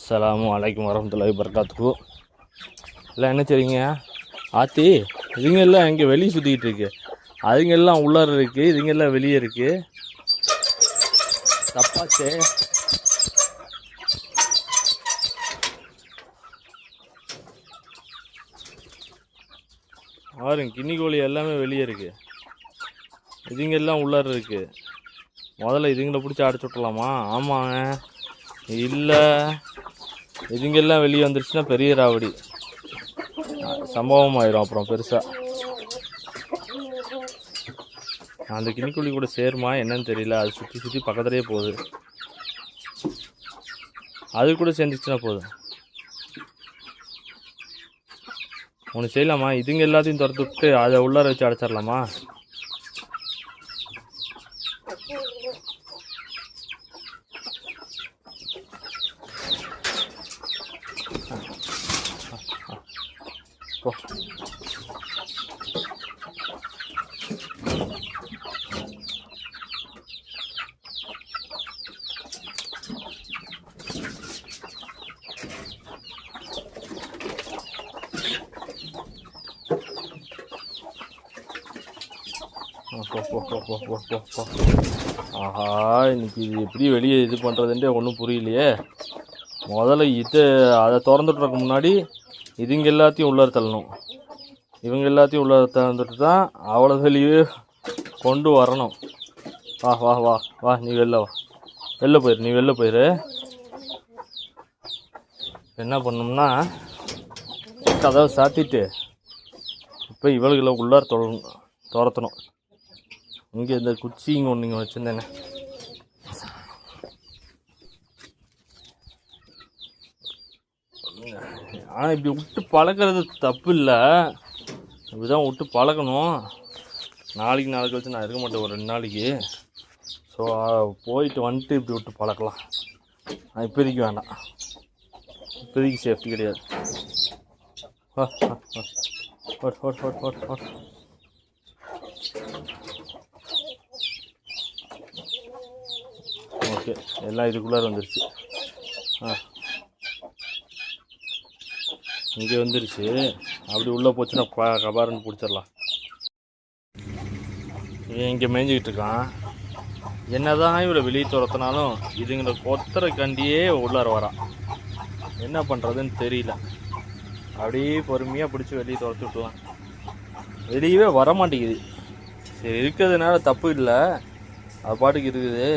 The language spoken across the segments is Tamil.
அஸ்ஸலாமு அலைக்கும் வரஹ்மத்துல்லாஹி வபரகாத்துஹு. எல்லாம் என்ன செய்றீங்க? ஆத்தி இதுங்க எல்லாம் இங்கே வெளியே சுற்றிக்கிட்டு இருக்கு. அதுங்க எல்லாம் உள்ளார இருக்குது, இதுங்க எல்லாம் வெளியே இருக்குது. தப்பாச்சே. பாருங்க, கின்னி கோழி எல்லாமே வெளியே இருக்குது, இதுங்க எல்லாம் உள்ளார இருக்குது. முதல்ல இதுங்களை பிடிச்சி அடைச்சி விட்றலாமா? ஆமாங்க. இல்லை, இதுங்கெல்லாம் வெளியே வந்துருச்சுன்னா பெரிய ராவடி சம்பவம் ஆயிரும். அப்புறம் பெருசாக அந்த கிணிக்குழி கூட சேருமா என்னன்னு தெரியல. அது சுற்றி சுற்றி பக்கத்துலேயே போகுது. அது கூட சேர்ந்துச்சுன்னா போதும். ஒன்று செய்யலாமா? இதுங்க எல்லாத்தையும் துரத்து விட்டு அதை உள்ளார வச்சு அடைச்சிடலாமா? ஆஹா, இன்னைக்கு இது எப்படி வெளியே இது பண்ணுறதுன்ட்டு ஒன்றும் புரியலையே. முதல்ல அதை திறந்துட்டுறக்கு முன்னாடி இதுங்க எல்லாத்தையும் உள்ளார தள்ளணும். இவங்க எல்லாத்தையும் உள்ளார திறந்துட்டு தான் அவ்வளோ வெளியே கொண்டு வரணும். வா வா வா வா, நீ வெளில வா, வெளில போயிரு, நீ வெளில போயிரு. என்ன பண்ணோம்னா கதவை சாத்திட்டு இப்போ இவளுகளை உள்ளார துரத்தணும். இங்கே இந்த குச்சி இங்கே ஒன்று இங்கே வச்சுருந்தேனே, ஆனால் இப்படி விட்டு பழக்கிறது தப்பு இல்லை, இப்படிதான் விட்டு பழக்கணும். நாளைக்கு வச்சு நான் இருக்க மாட்டேன், ஒரு 2 நாளைக்கு. ஸோ போயிட்டு வந்துட்டு இப்படி விட்டு பழக்கலாம். இப்போதைக்கு வேண்டாம், இப்போதைக்கு சேஃப்டி கிடையாது. ஓகே, எல்லாம் இதுக்குள்ளார வந்துருச்சு. இங்கே வந்துருச்சு. அப்படி உள்ளே போச்சுன்னா கபாருன்னு பிடிச்சிடலாம். இங்கே மேய்ஞ்சிக்கிட்டு இருக்கான். என்னதான் இவரை வெளியே துரத்தினாலும் இதுங்களை கொத்தரை கண்டியே உள்ளார வரான். என்ன பண்ணுறதுன்னு தெரியல. அப்படியே பொறுமையாக பிடிச்சி வெளியே துரத்தி விட்டுலாம். வெளியவே வரமாட்டேங்குது. சரி, இருக்கிறதுனால தப்பு இல்லை, அது பாட்டுக்கு இருக்குது.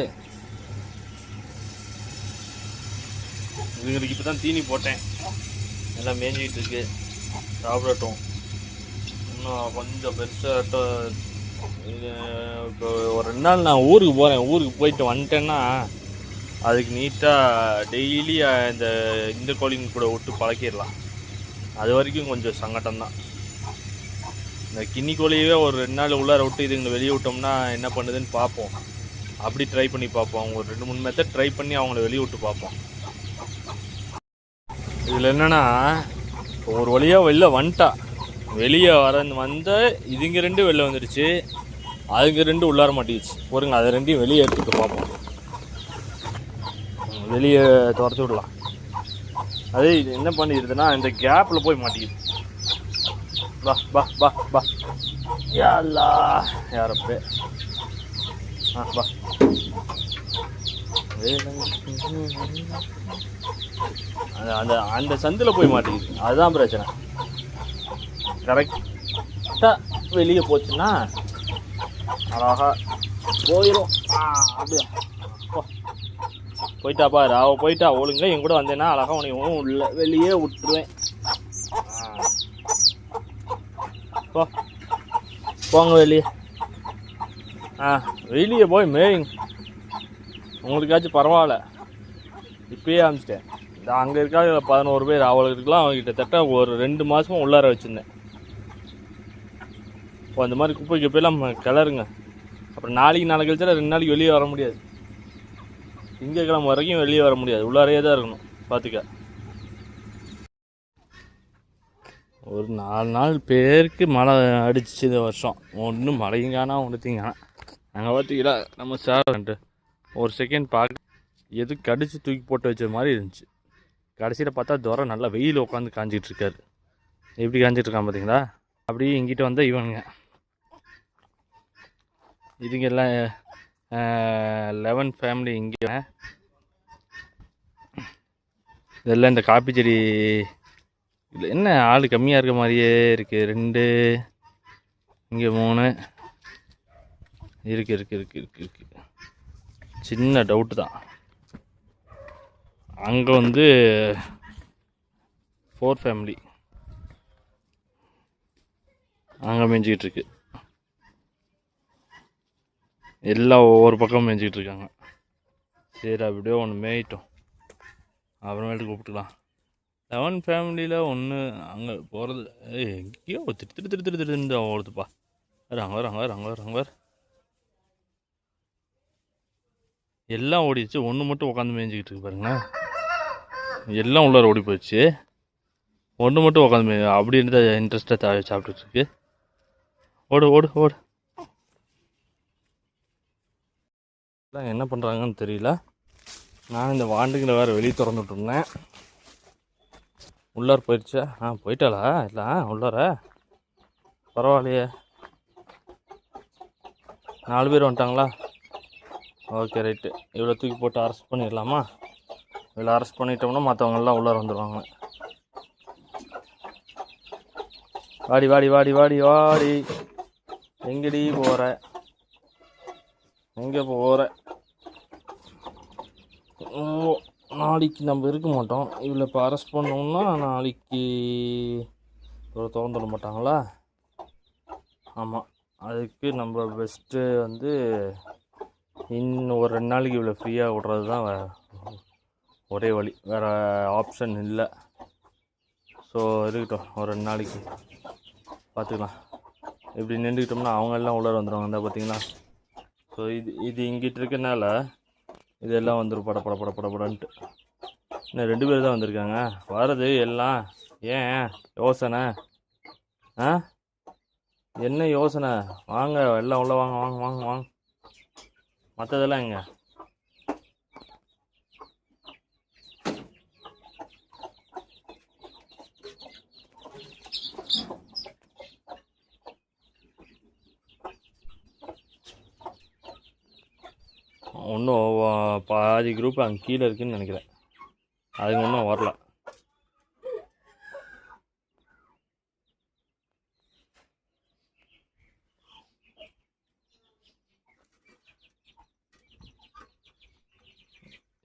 இவங்களுக்கு இப்போ தான் தீனி போட்டேன், எல்லாம் மேய்ஞ்சிக்கிட்டு இருக்கு, சாப்பிடட்டும். இன்னும் கொஞ்சம் பெருசாக இப்போ ஒரு 2 நாள் நான் ஊருக்கு போகிறேன். ஊருக்கு போயிட்டு வந்துட்டேன்னா அதுக்கு நீட்டாக டெய்லி இந்த கோழிங்க கூட விட்டு பழக்கிடலாம். அது வரைக்கும் கொஞ்சம் சங்கட்டம்தான். இந்த கின்னி கோழியவே ஒரு 2 நாள் உள்ளார விட்டு இதுங்களை வெளியே விட்டோம்னா என்ன பண்ணுதுன்னு பார்ப்போம். அப்படி ட்ரை பண்ணி பார்ப்போம். அவங்க ஒரு 2-3 மெத்தட் ட்ரை பண்ணி அவங்கள வெளியே விட்டு பார்ப்போம். இதில் என்னென்னா, ஒரு வழியாக வெளில வந்துட்டா, வெளியே வந்த இதுங்க 2 வெளில வந்துடுச்சு, அதுங்க 2 உள்ளார மாட்டிடுச்சு. பொறுங்க, அதை 2ஐயும் வெளியே எடுத்துக்க பார்ப்போம். வெளியே துரத்தி விடலாம். அது என்ன பண்ணிடுதுன்னா இந்த கேப்பில் போய் மாட்டிக்குது. பா பா பா பா, யாரா யாரப்பே. பா, அந்த அந்த சந்தில் போய் மாட்டிக்குது. அதுதான் பிரச்சனை. கரெக்டாக வெளியே போச்சுன்னா அழகா போயிடும். அப்படியா போயிட்டா பாரு, அவள் போயிட்டா. ஒழுங்க என் கூட வந்தேன்னா அழகா உனக்கு உள்ள வெளியே விட்டுருவேன். போங்க வெளியே. வெளியே போய் மேய்ங்க, உங்களுக்காச்சும் பரவாயில்ல. இப்பயே ஆரம்பிச்சிட்டேன். இந்த அங்கே இருக்காது 11 பேர், அவளுக்குலாம் கிட்டத்தட்ட ஒரு 2 மாதமாக உள்ளார வச்சுருந்தேன். இப்போ அந்த மாதிரி குப்பை குப்பையெல்லாம் கிளறுங்க. அப்புறம் நாளைக்கு கழிச்சா 2 நாளைக்கு வெளியே வர முடியாது. திங்கக்கிழமை வரைக்கும் வெளியே வர முடியாது, உள்ளாரையே தான் இருக்கணும். பார்த்துக்க, ஒரு 4 நாள் பேருக்கு மழை அடிச்சிச்சு இந்த வருஷம். ஒன்றும் மழையும் காணா, ஒன்று தீங்கானா. நாங்கள் பார்த்தீங்களா நம்ம சார்ன்ட்டு ஒரு செகண்ட் பார்க்க எது கடிச்சு தூக்கி போட்டு வச்ச மாதிரி இருந்துச்சு. கடைசியில் பார்த்தா துரை நல்லா வெயில் உட்காந்து காஞ்சிட்டு இருக்காரு. எப்படி காஞ்சிட்டு இருக்கான் பார்த்தீங்களா? அப்படியே இங்கிட்ட வந்தால் இவனுங்க இதுங்க எல்லாம் 11 ஃபேமிலி. இங்கே இதெல்லாம் இந்த காப்பி செடி இல்லை, என்ன ஆள் கம்மியாக இருக்க மாதிரியே இருக்குது. 2 இங்கே 3 இருக்கு. சின்ன டவுட்டு தான். அங்கே வந்து 4 ஃபேமிலி அங்கே மேய்ஞ்சிக்கிட்டு இருக்கு. எல்லாம் ஒவ்வொரு பக்கம் மேய்ஞ்சிக்கிட்டு இருக்காங்க. சரி, அப்படியே ஒன்று மேயிட்டோம், அப்புறமேட்டு கூப்பிட்டுக்கலாம். 11 ஃபேமிலியில் ஒன்று அங்கே போகிறது எங்கேயோ திரு ஓடுதுப்பா. அங்கே எல்லாம் ஓடிடுச்சு. ஒன்று மட்டும் உட்காந்து மேய்ஞ்சிக்கிட்டு இருக்கு பாருங்களேன். எல்லாம் உள்ளார ஓடி போயிடுச்சு. ஒன்று மட்டும் உட்காந்து அப்படி இருந்தால் இன்ட்ரெஸ்ட்டாக சாப்பிட்டுட்டு இருக்கு. ஓடு. என்ன பண்ணுறாங்கன்னு தெரியல. நான் இந்த வாண்டுங்களை வேறு வெளியே திறந்துட்டு இருந்தேன். உள்ளார போயிடுச்சா? போயிட்டாளா? இல்லை உள்ளார பரவாயில்லையே. 4 பேர் வந்துட்டாங்களா? Okay, right. இவ்வளோ தூக்கி போட்டு அரெஸ்ட் பண்ணிடலாமா? இவ்வளோ அரெஸ்ட் பண்ணிட்டோம்னா மற்றவங்கெல்லாம் உள்ளார வந்துடுவாங்க. வாடி எங்கடி போகிற? எங்கே போகிற? நாளைக்கு நம்ம இருக்க மாட்டோம். இவ்வளோ இப்போ அரெஸ்ட் பண்ணோம்னா நாளைக்கு திறந்துட மாட்டாங்களா? ஆமாம், அதுக்கு நம்ம பெஸ்ட்டு வந்து இன்னும் ஒரு 2 நாளைக்கு இவ்வளோ ஃப்ரீயாக விட்றது தான் ஒரே வழி. வேறு ஆப்ஷன் இல்லை. ஸோ இருக்கட்டும், ஒரு 2 நாளைக்கு பார்த்துக்கலாம். இப்படி நின்றுக்கிட்டோம்னா அவங்க எல்லாம் உள்ளார வந்துடுவாங்க. இந்த பார்த்தீங்களா? ஸோ இது இங்கிட்டு இருக்கனால இதெல்லாம் வந்துடும் படப்படன்ட்டு. இன்னும் 2 பேர் தான் வந்திருக்காங்க. வர்றது எல்லாம் ஏன் யோசனை? என்ன யோசனை? வாங்க எல்லாம் உள்ள வாங்க. மற்றதெல்லாம் எங்க? இன்னும் பாதி குரூப் அங்கே கீழே இருக்குதுன்னு நினைக்கிறேன். அதுங்க இன்னும் வரல.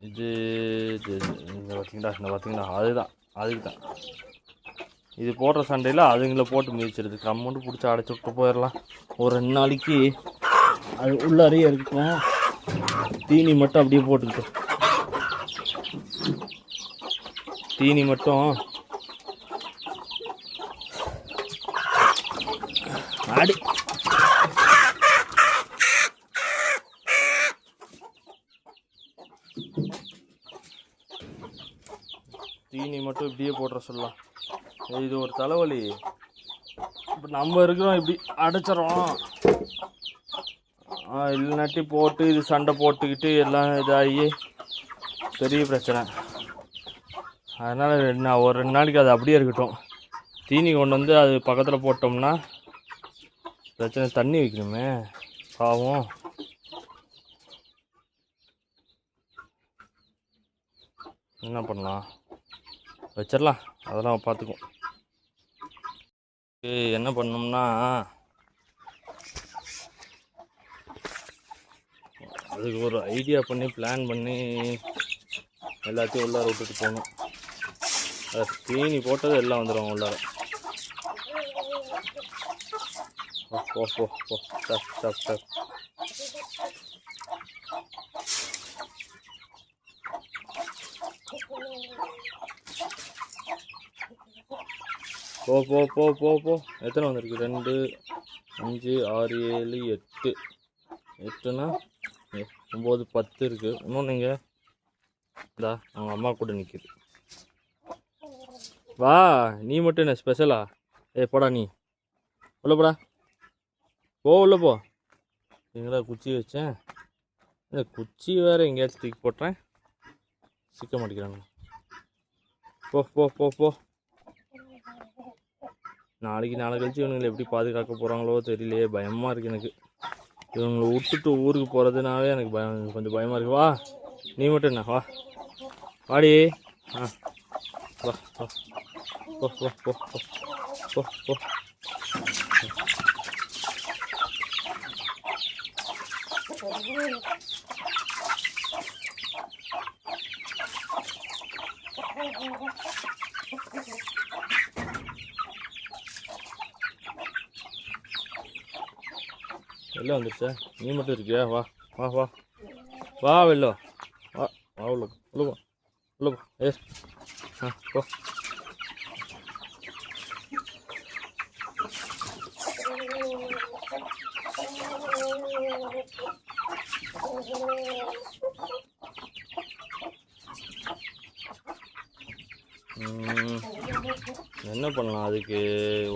இது பார்த்தீங்களா அதுக்கு தான் இது போடுற சண்டையில் அதுங்களை போட்டு மிதிச்சிருது. கம்மௌண்ட்டு பிடிச்சி அடைச்சி விட்டு போயிடலாம். ஒரு 2 நாளைக்கு அது உள்ளாரையே இருக்கும். தீனி மட்டும் அப்படியே போட்டுக்கிட்டோம். தீனி மட்டும் ஆடி தீனி மட்டும் இப்படியே போட்டுற சொல்லலாம். இது ஒரு தலைவலி. இப்போ நம்ம இருக்கிறோம் இப்படி அடைச்சிடறோம். இல்லைனாட்டி போட்டு இது சண்டை போட்டுக்கிட்டு எல்லாம் இதாகி பெரிய பிரச்சனை. அதனால் ஒரு 2 நாளைக்கு அது அப்படியே இருக்கட்டும். தீனி கொண்டு வந்து அது பக்கத்தில் போட்டோம்னா பிரச்சனை. தண்ணி வைக்கணுமே பாவம். என்ன பண்ணலாம்? வச்சிடலாம், அதெல்லாம் பார்த்துக்குவோம். என்ன பண்ணோம்னா அதுக்கு ஒரு ஐடியா பண்ணி பிளான் பண்ணி எல்லாத்தையும் உள்ளார விட்டுட்டு போகணும். தீனி போட்டது எல்லாம் வந்துடும் உள்ளார. போ ஸ்டாப். போ. எத்தனை வந்திருக்கு? 2, 5, 6, 7, 8. 8னா 9, 10 இருக்குது. இன்னும் நீங்கள் இந்தா அவங்க அம்மா கூட நிற்கிது. வா, நீ மட்டும் என்ன ஸ்பெஷலா? போடா, நீ உள்ள போடா. உள்ள போ. எங்கடா குச்சி வச்சேன்? இந்த குச்சி வேறு எங்கேயாச்சும் தூக்கி போட்டுறேன். சிக்க மாட்டேங்கிறாங்க. போ போ போ போ. நாளைக்கு நாளை கழிச்சு இவனுங்களை எப்படி பாதுகாக்க போகிறாங்களோ தெரியலையே, பயமாக இருக்குது எனக்கு. இவங்களை விட்டுட்டு ஊருக்கு போகிறதுனாவே எனக்கு கொஞ்சம் பயமாக இருக்குது. வா நீ மட்டும் என்ன, வா வாடி. ஆ வா வா போ போ போ போ போ. வெளில வந்துருச்சா, நீ மட்டும் இருக்கியா? வா வா வா வா வெளில வா வா உள்ள உள்ள போ உள்ள போ. ஏ ஆ போ. என்ன பண்ணலாம், அதுக்கு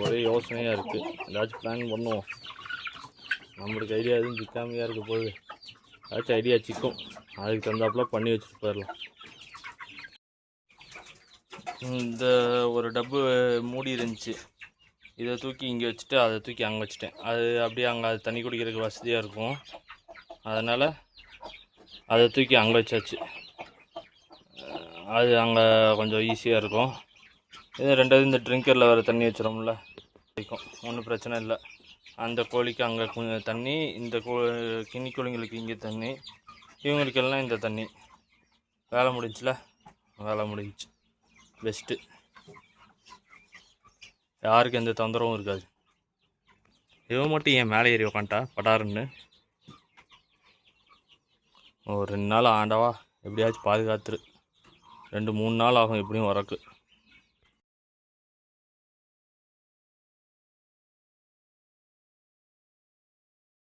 ஒரே யோசனையாக இருக்குது. ஏதாச்சும் பிளான் பண்ணுவோம். நம்மளுக்கு ஐடியா எதுவும் சிக்காமையாக இருக்க போகுது. ஏதாச்சும் ஐடியா சிக்கும், அதுக்கு தகுந்தாப்புல பண்ணி வச்சுட்டு போயிடலாம். இந்த ஒரு டப்பு மூடி இருந்துச்சு, இதை தூக்கி இங்கே வச்சுட்டு அதை தூக்கி அங்கே வச்சுட்டேன். அது அப்படியே அங்கே அது தண்ணி குடிக்கிறதுக்கு வசதியாக இருக்கும், அதனால் அதை தூக்கி அங்கே வச்சாச்சு. அது அங்கே கொஞ்சம் ஈஸியாக இருக்கும். இது ரெண்டாவது இந்த ட்ரிங்கரில் வேறு தண்ணி வச்சிரோம்ல, இருக்கும், ஒன்றும் பிரச்சனை இல்லை. அந்த கோழிக்கு அங்கே தண்ணி, இந்த கின்னி கோழிங்களுக்கு இங்கே தண்ணி, இவங்களுக்கெல்லாம் இந்த தண்ணி. வேலை முடிஞ்சுல, வேலை முடிஞ்சிச்சு. பெஸ்ட்டு, யாருக்கு எந்த தொந்தரவும் இருக்காது. இவன் மட்டும் ஏன் மேலே ஏறி உக்காண்டா படாருன்னு. ஒரு 2 நாள் ஆண்டவா எப்படியாச்சும் பாதுகாத்துரு. 2-3 நாள் ஆகும் எப்படியும் வரக்கு.